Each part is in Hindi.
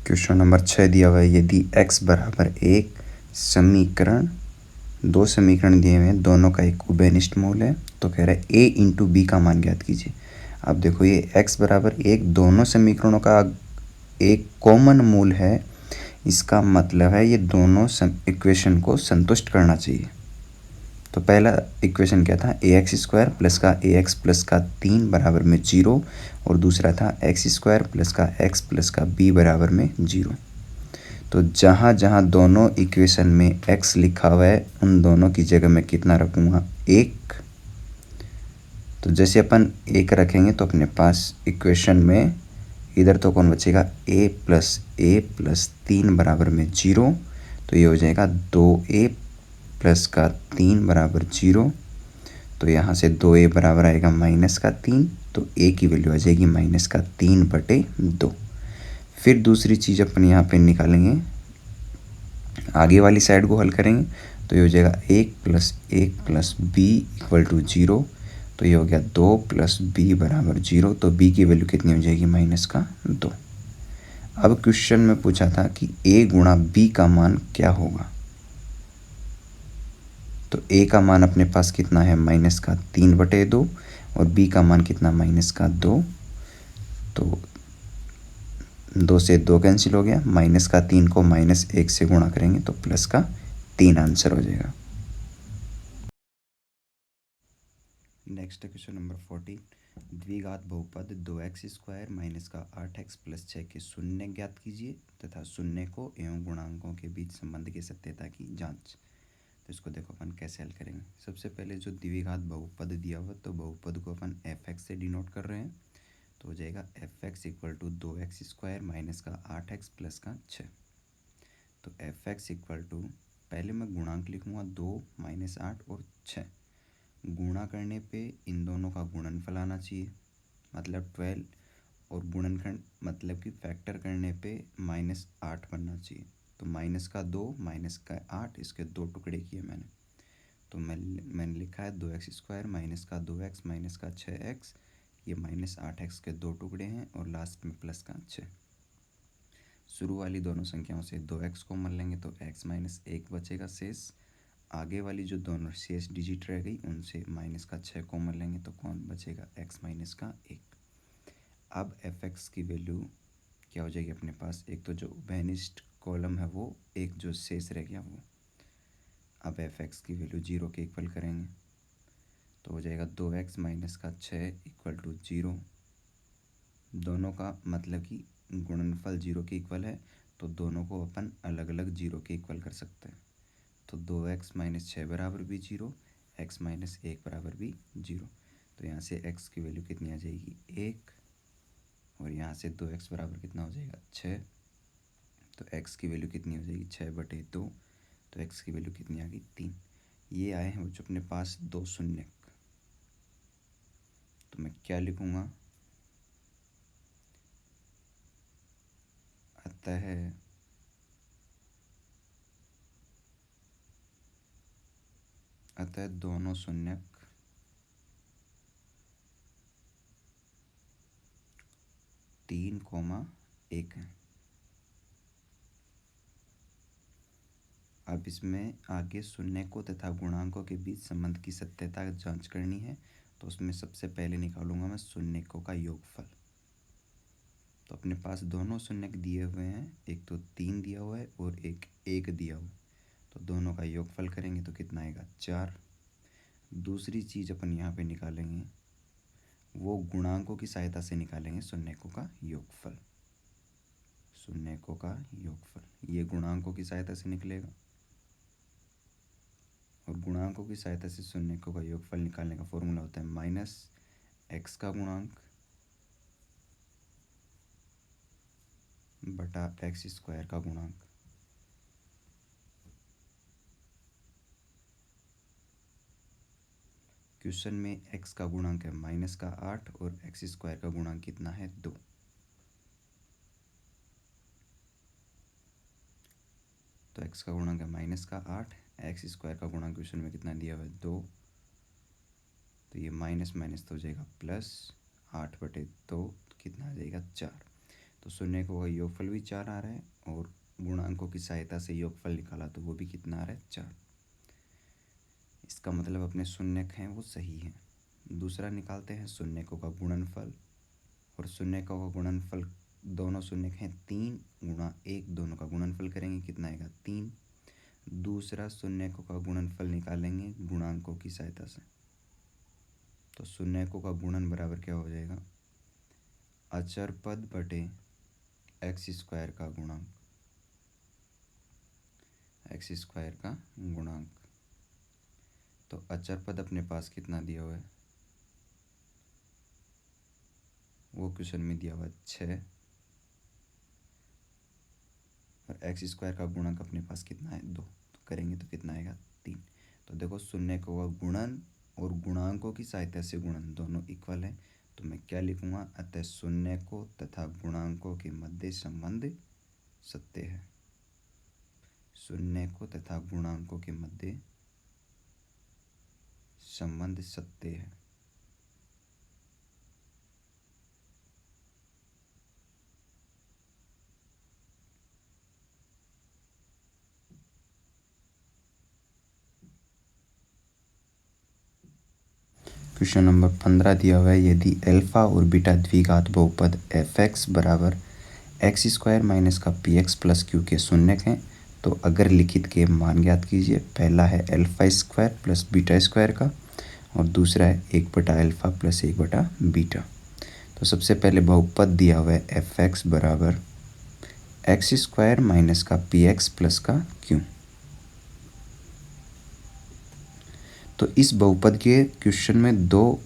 क्वेश्चन नंबर 6 दिया हुआ है, यदि x बराबर एक समीकरण, दो समीकरण दिए हुए हैं, दोनों का एक उभयनिष्ठ मूल है, तो कह रहा है a इंटू बी का मान ज्ञात कीजिए। अब देखो ये x बराबर एक दोनों समीकरणों का एक कॉमन मूल है, इसका मतलब है ये दोनों इक्वेशन को संतुष्ट करना चाहिए। तो पहला इक्वेशन क्या था, ए एक्स स्क्वायर प्लस का ए एक्स प्लस का 3 बराबर में 0, और दूसरा था एक्स स्क्वायर प्लस का एक्स प्लस का बी बराबर में 0। तो जहाँ जहाँ दोनों इक्वेशन में x लिखा हुआ है उन दोनों की जगह मैं कितना रखूँगा, 1। तो जैसे अपन 1 रखेंगे तो अपने पास इक्वेशन में इधर तो कौन बचेगा, a प्लस 3 बराबर में 0, तो ये हो जाएगा 2a प्लस का 3 बराबर 0। तो यहाँ से 2a बराबर आएगा -3, तो a की वैल्यू आ जाएगी -3/2। फिर दूसरी चीज़ अपन यहाँ पे निकालेंगे, आगे वाली साइड को हल करेंगे तो ये हो जाएगा 1 प्लस b इक्वल टू 0। तो ये हो गया 2 प्लस b बराबर 0। तो b की वैल्यू कितनी हो जाएगी, -2। अब क्वेश्चन में पूछा था कि a गुणा b का मान क्या होगा। तो a का मान अपने पास कितना है, -3/2, और b का मान कितना, -2। तो 2 से 2 कैंसिल हो गया, -3 को -1 से गुणा करेंगे तो +3 आंसर हो जाएगा। नेक्स्ट क्वेश्चन नंबर 14, द्विघात बहुपद 2x² माइनस का 8x प्लस 6 के शून्य ज्ञात कीजिए तथा शून्य को एवं गुणांकों के बीच संबंध की सत्यता की जांच। तो इसको देखो अपन कैसे हल करेंगे। सबसे पहले जो द्विघात बहुपद दिया हुआ, तो बहुपद को अपन fx से डिनोट कर रहे हैं, तो हो जाएगा fx equal to 2x² minus का 8x प्लस का 6। तो fx इक्वल टू, पहले मैं गुणांक लिखूँगा 2 -8 और 6। गुणा करने पे इन दोनों का गुणनफल आना चाहिए, मतलब 12, और गुणनखंड मतलब कि फैक्टर करने पे -8 बनना चाहिए। तो -2 -8, इसके 2 टुकड़े किए मैंने। तो मैंने लिखा है 2x² माइनस का 2x माइनस का 6x, ये -8x के 2 टुकड़े हैं, और लास्ट में प्लस का 6। शुरू वाली दोनों संख्याओं से 2x को कॉमन लेंगे तो x - 1 बचेगा शेष। आगे वाली जो दोनों शेष डिजिट रह गई उनसे -6 कॉमन लेंगे तो कौन बचेगा, x - 1। अब fx की वैल्यू क्या हो जाएगी अपने पास, एक तो जो उभयनिष्ठ कॉलम है वो, एक जो शेष रह गया वो। अब fx की वैल्यू 0 के इक्वल करेंगे तो हो जाएगा 2x माइनस का 6 इक्वल टू 0। दोनों का मतलब कि गुणनफल 0 के इक्वल है, तो दोनों को अपन अलग अलग 0 के इक्वल कर सकते हैं। तो 2x - 6 बराबर भी 0, x - 1 बराबर भी 0। तो यहाँ से x की वैल्यू कितनी आ जाएगी, 1, और यहाँ से 2x बराबर कितना हो जाएगा, 6। तो x की वैल्यू कितनी हो जाएगी, 6/2। तो x की वैल्यू कितनी आ गई, 3। ये आए हैं जो अपने पास 2 शून्य। तो मैं क्या लिखूँगा, अतः दोनों शून्यक 3,1 है। अब इसमें आगे शून्य को तथा गुणांकों के बीच संबंध की सत्यता जांच करनी है, तो उसमें सबसे पहले निकालूंगा मैं शून्यकों का योगफल। तो अपने पास दोनों शून्यक दिए हुए हैं, एक तो 3 दिया हुआ है और एक 1 दिया हुआ है, तो दोनों का योगफल करेंगे तो कितना आएगा, 4। दूसरी चीज़ अपन यहाँ पे निकालेंगे, वो गुणांकों की सहायता से निकालेंगे शून्यकों का योगफल। शून्यकों का योगफल ये गुणांकों की सहायता से निकलेगा, और गुणांकों की सहायता से शून्यकों का योगफल निकालने का फॉर्मूला होता है -x का गुणांक बटा x² का गुणांक। क्वेश्चन में x का गुणांक है -8 और x² का गुणांक कितना है, 2। तो x का गुणांक है -8, x² का गुणांक क्वेश्चन में कितना दिया हुआ है, 2। तो ये माइनस माइनस तो हो जाएगा प्लस, 8/2 कितना आ जाएगा, 4। तो शून्यकों का योगफल भी 4 आ रहा है और गुणांकों की सहायता से योगफल निकाला तो वो भी कितना आ रहा है 4। इसका मतलब अपने शून्यक हैं वो सही हैं। दूसरा निकालते हैं शून्यकों का गुणनफल, और शून्यकों का गुणनफल दोनों शून्यक हैं 3 गुणा 1, दोनों का गुणनफल करेंगे कितना आएगा 3। दूसरा शून्यकों का गुणनफल निकालेंगे गुणांकों की सहायता से, तो शून्यकों का गुणन बराबर क्या हो जाएगा, अचर पद बटे एक्स स्क्वायर का गुणांक, एक्स स्क्वायर का गुणांक। तो अचर पद अपने पास कितना दिया हुआ है, वो क्वेश्चन में दिया हुआ है 6, और एक्स स्क्वायर का गुणक अपने पास कितना है 2, तो करेंगे तो कितना आएगा 3। तो देखो शून्यकों का गुणन और गुणांकों की सहायता से गुणन दोनों इक्वल है, तो मैं क्या लिखूंगा, अतः शून्यकों तथा गुणांकों के मध्य संबंध सत्य है। शून्यकों तथा गुणांकों के मध्य संबंध सत्य है। क्वेश्चन नंबर 15 दिया हुआ है, यदि अल्फा और बीटा द्विघात बहुपद एफ एक्स बराबर एक्स स्क्वायर माइनस का पी एक्स प्लस क्यू के शून्यक हैं तो अगर लिखित के मान ज्ञात कीजिए। पहला है alpha square plus beta square का, और दूसरा है 1/अल्फा प्लस 1/बीटा। तो सबसे पहले बहुपद दिया हुआ है एफ एक्स बराबर एक्स स्क्वायर माइनस का पी एक्स प्लस का क्यू। तो इस बहुपद के क्वेश्चन में दो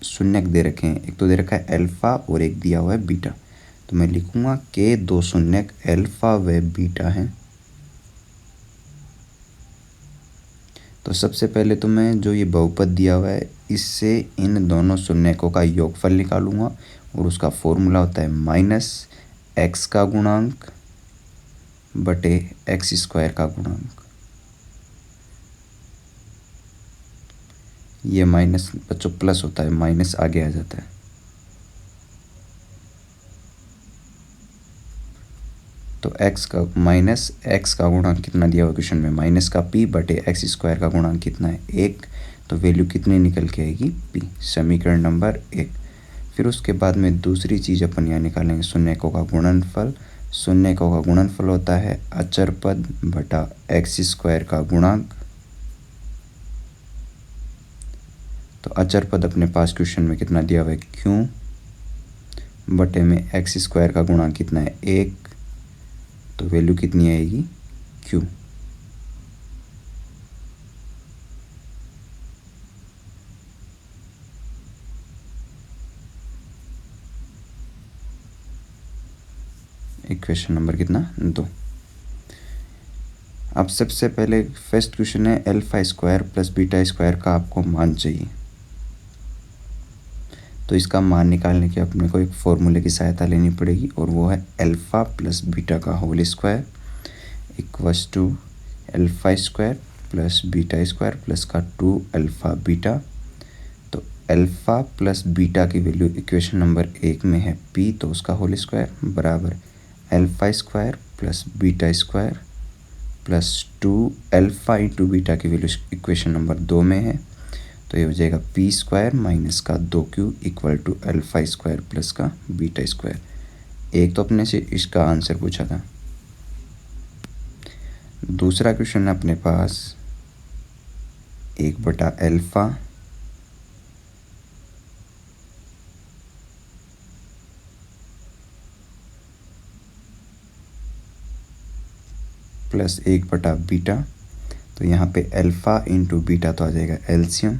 शून्यक दे रखे हैं, एक तो दे रखा है अल्फा और एक दिया हुआ है बीटा। तो मैं लिखूंगा के दो शून्यक अल्फा व बीटा हैं। तो सबसे पहले तो मैं जो ये बहुपद दिया हुआ है इससे इन दोनों शून्यकों का योगफल निकालूंगा, और उसका फॉर्मूला होता है माइनस एक्स का गुणांक बटे एक्स स्क्वायर का गुणांक। ये माइनस बच्चों प्लस होता है, माइनस आगे आ जाता है। तो माइनस एक्स का गुणांक कितना दिया हुआ क्वेश्चन में, माइनस का पी बटे एक्स स्क्वायर का गुणांक कितना है 1, तो वैल्यू कितनी निकल के आएगी पी, समीकरण नंबर 1। फिर उसके बाद में दूसरी चीज़ अपन यहाँ निकालेंगे शून्यकों का गुणनफल। शून्यकों का गुणनफल होता है अचर पद बटा एक्स स्क्वायर का गुणांक। तो अचर पद अपने पास क्वेश्चन में कितना दिया हुआ है क्यू, बटे में एक्स स्क्वायर का गुणांक कितना है 1, तो वैल्यू कितनी आएगी क्यू। इक्वेशन नंबर कितना 2। अब सबसे पहले फर्स्ट क्वेश्चन है alpha square plus beta square का आपको मान चाहिए। तो इसका मान निकालने के अपने को एक फॉर्मूले की सहायता लेनी पड़ेगी, और वो है अल्फा प्लस बीटा का whole square equals to alpha square plus beta square plus का 2 अल्फा बीटा। तो अल्फा प्लस बीटा की वैल्यू इक्वेशन नंबर 1 में है पी, तो उसका होल स्क्वायर बराबर alpha square plus beta square plus 2 alpha into beta की वैल्यू इक्वेशन नंबर 2 में है, तो ये हो जाएगा पी स्क्वायर माइनस का 2q equal to alpha square plus का बीटा स्क्वायर। एक तो अपने से इसका आंसर पूछा था। दूसरा क्वेश्चन है अपने पास 1/अल्फा प्लस 1/बीटा। तो यहाँ पे अल्फा इंटू बीटा तो आ जाएगा एल्सियम,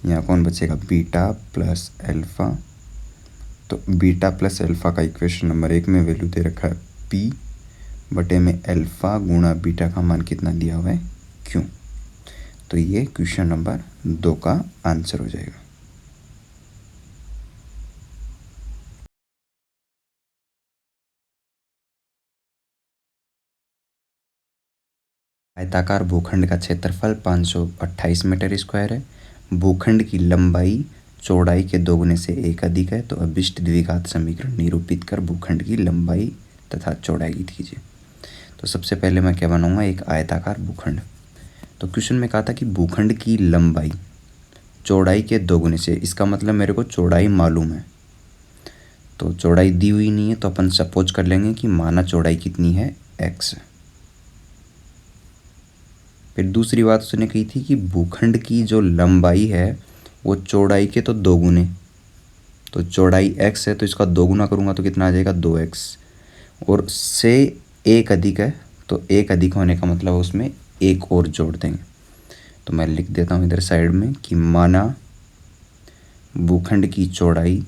यहाँ कौन बचेगा बीटा प्लस अल्फा। तो बीटा प्लस अल्फा का इक्वेशन नंबर 1 में वैल्यू दे रखा है पी, बटे में अल्फा गुणा बीटा का मान कितना दिया हुआ है क्यू। तो ये क्वेश्चन नंबर 2 का आंसर हो जाएगा। आयताकार भूखंड का क्षेत्रफल 528 मीटर स्क्वायर है। भूखंड की लंबाई चौड़ाई के दोगुने से एक अधिक है, तो अभिष्ट द्विघात समीकरण निरूपित कर भूखंड की लंबाई तथा चौड़ाई ज्ञात कीजिए। तो सबसे पहले मैं क्या बनाऊंगा, एक आयताकार भूखंड। तो क्वेश्चन में कहा था कि भूखंड की लंबाई चौड़ाई के दोगुने से, इसका मतलब मेरे को चौड़ाई मालूम है, तो चौड़ाई दी हुई नहीं है, तो अपन सपोज कर लेंगे कि माना चौड़ाई कितनी है, x। फिर दूसरी बात उसने कही थी कि भूखंड की जो लंबाई है वो चौड़ाई के तो दोगुने, तो चौड़ाई x है तो इसका दोगुना करूँगा तो कितना आ जाएगा, 2x। और से एक अधिक है, तो एक अधिक होने का मतलब उसमें एक और जोड़ देंगे। तो मैं लिख देता हूँ इधर साइड में कि माना भूखंड की चौड़ाई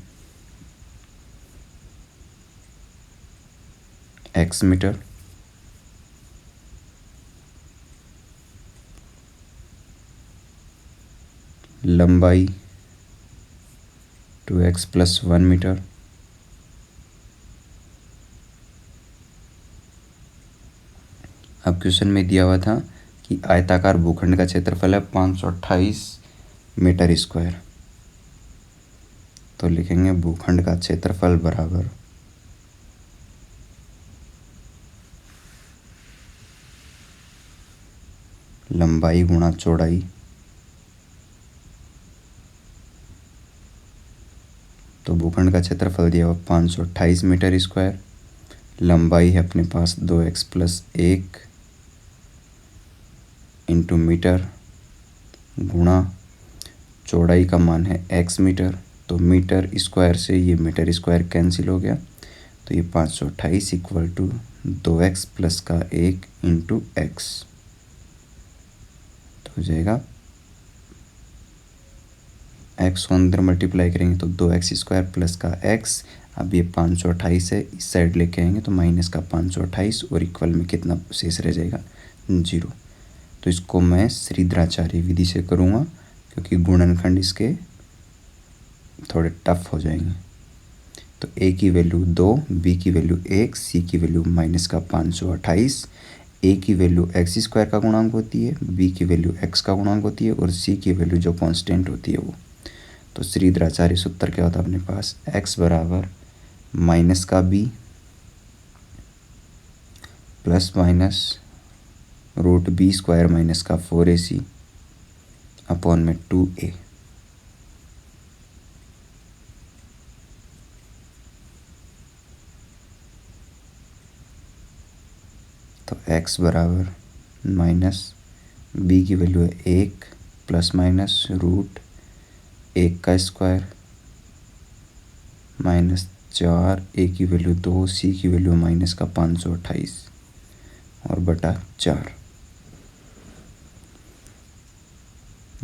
x मीटर, लंबाई 2x + 1 मीटर, अब क्वेश्चन में दिया हुआ था कि आयताकार भूखंड का क्षेत्रफल है 528 मीटर स्क्वायर। तो लिखेंगे भूखंड का क्षेत्रफल बराबर लंबाई गुणा चौड़ाई। तो भूखंड का क्षेत्रफल दिया हुआ 528 मीटर स्क्वायर, लंबाई है अपने पास 2x + 1 इंटू मीटर गुणा चौड़ाई का मान है x मीटर। तो मीटर स्क्वायर से ये मीटर स्क्वायर कैंसिल हो गया, तो ये 528 = 2x + का 1 इंटू x, तो हो जाएगा x को अंदर मल्टीप्लाई करेंगे तो 2x² + का x। अब ये 528 है, इस साइड लेके आएंगे तो माइनस का 528 और इक्वल में कितना शेष रह जाएगा, 0। तो इसको मैं श्रीधराचार्य विधि से करूँगा क्योंकि गुणनखंड इसके थोड़े टफ हो जाएंगे। तो a की वैल्यू 2, b की वैल्यू 1, c की वैल्यू माइनस का 528, a की वैल्यू x² का गुणांक होती है, b की वैल्यू x का गुणांक होती है और c की वैल्यू जो कांस्टेंट होती है वो। तो श्रीधराचार्य सूत्र क्या होता है अपने पास, x बराबर माइनस का b plus minus √b² minus का 4ac अपॉन में 2a। तो x बराबर माइनस b की वैल्यू है 1 प्लस माइनस √1² माइनस 4, a की वैल्यू 2, c की वैल्यू माइनस का 528 और बटा 4,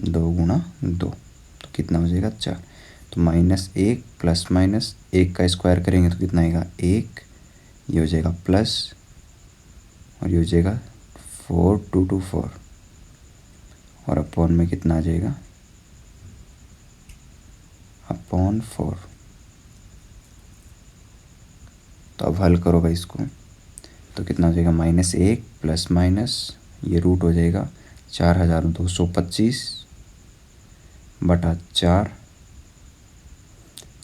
2 × 2, तो कितना हो जाएगा 4। तो -1 प्लस माइनस 1 का स्क्वायर करेंगे तो कितना आएगा 1, ये हो जाएगा प्लस और ये हो जाएगा 4 2 2 4 और अपॉन में कितना आ जाएगा, अपॉन 4। तो अब हल करो भाई इसको, तो कितना हो जाएगा -1 प्लस माइनस ये रूट हो जाएगा 4225 बटा 4।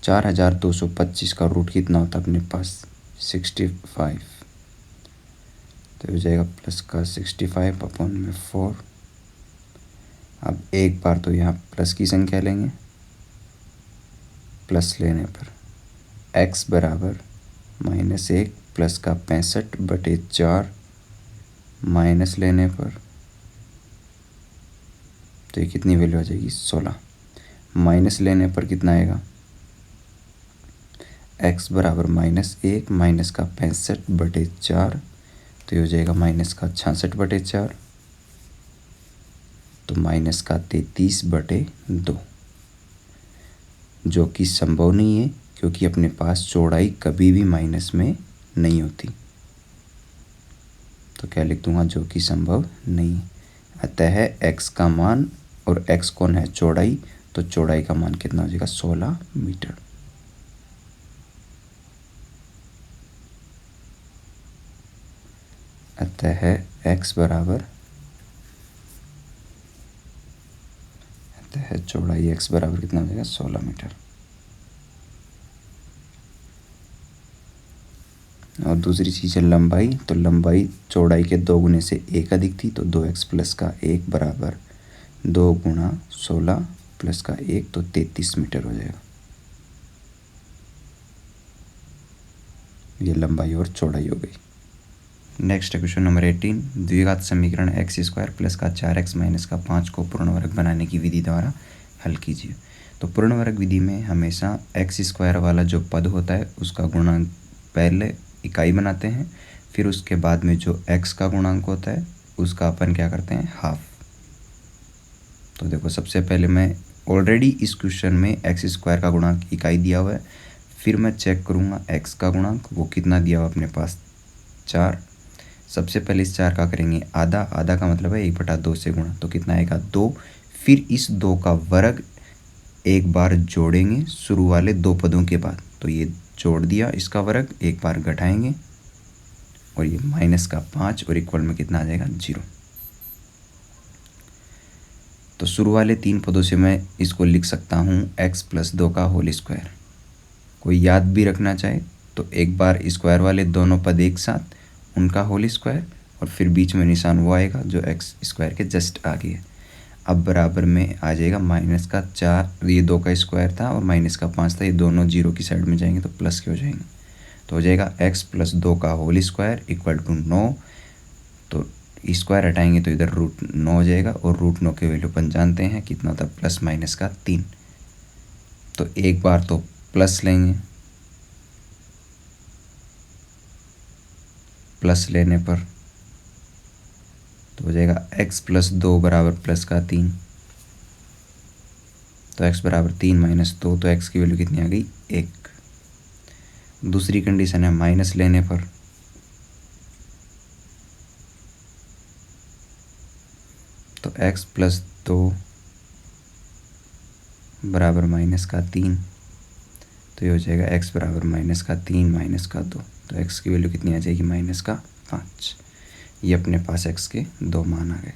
4225 का रूट कितना होता है अपने पास, 65। तो हो जाएगा प्लस का 65 अपॉन में 4। अब एक बार तो यहाँ प्लस की संख्या लेंगे, प्लस लेने पर x बराबर -1 प्लस का 65/4 माइनस लेने पर तो ये कितनी वैल्यू आ जाएगी, 16। माइनस लेने पर कितना आएगा, x बराबर -1 माइनस का 65/4 तो ये हो जाएगा माइनस का 66/4 तो माइनस का 33/2, जो कि संभव नहीं है क्योंकि अपने पास चौड़ाई कभी भी माइनस में नहीं होती। तो क्या लिख दूंगा, जो कि संभव नहीं। अतः x का मान, और x कौन है, चौड़ाई, तो चौड़ाई का मान कितना हो जाएगा, 16 मीटर। अतः x बराबर, अतः चौड़ाई एक्स बराबर कितना हो जाएगा 16 मीटर। और दूसरी चीज़ है लंबाई, तो लंबाई चौड़ाई के 2 गुने से 1 अधिक थी, तो 2x प्लस का 1 बराबर 2 गुणा 16 प्लस का 1, तो 33 मीटर हो जाएगा। ये लंबाई और चौड़ाई हो गई। नेक्स्ट है क्वेश्चन नंबर 18, द्विघात समीकरण एक्स स्क्वायर प्लस का 4x माइनस का 5 को पूर्ण वर्ग बनाने की विधि द्वारा हल कीजिए। तो पूर्ण वर्ग विधि में हमेशा एक्स स्क्वायर वाला जो पद होता है उसका गुणांक पहले इकाई बनाते हैं, फिर उसके बाद में जो x का गुणांक होता है उसका अपन क्या करते हैं, हाफ। तो देखो सबसे पहले मैं ऑलरेडी इस क्वेश्चन में एक्स स्क्वायर का गुणांक इकाई दिया हुआ है, फिर मैं चेक करूँगा x का गुणांक वो कितना दिया हुआ अपने पास 4। सबसे पहले इस 4 का करेंगे आधा, आधा का मतलब है 1/2 से गुणा, तो कितना आएगा 2। फिर इस 2 का वर्ग एक बार जोड़ेंगे शुरू वाले 2 पदों के बाद, तो ये जोड़ दिया इसका वर्ग, एक बार घटाएंगे और ये माइनस का 5 और इक्वल में कितना आ जाएगा 0। तो शुरू वाले 3 पदों से मैं इसको लिख सकता हूँ x प्लस 2 का होल स्क्वायर। कोई याद भी रखना चाहे तो एक बार स्क्वायर वाले दोनों पद एक साथ, उनका होल स्क्वायर, और फिर बीच में निशान वो आएगा जो एक्स स्क्वायर के जस्ट आगे है। अब बराबर में आ जाएगा माइनस का 4, ये 2 का स्क्वायर था और माइनस का 5 था, ये दोनों 0 की साइड में जाएंगे तो प्लस के हो जाएंगे, तो हो जाएगा x प्लस 2 का होल स्क्वायर इक्वल टू 9। तो स्क्वायर हटाएंगे तो इधर √9 हो जाएगा, और √9 के वैल्यू अपन जानते हैं कितना होता है प्लस माइनस का 3। तो एक बार तो प्लस लेंगे, प्लस लेने पर तो हो जाएगा x प्लस 2 बराबर प्लस का 3, तो x बराबर 3 माइनस 2, तो x की वैल्यू कितनी आ गई 1। दूसरी कंडीशन है माइनस लेने पर, तो x प्लस 2 बराबर माइनस का 3, तो ये हो जाएगा x बराबर माइनस का 3 माइनस का 2, तो x की वैल्यू कितनी आ जाएगी माइनस का 5। ये अपने पास x के 2 मान आ गए।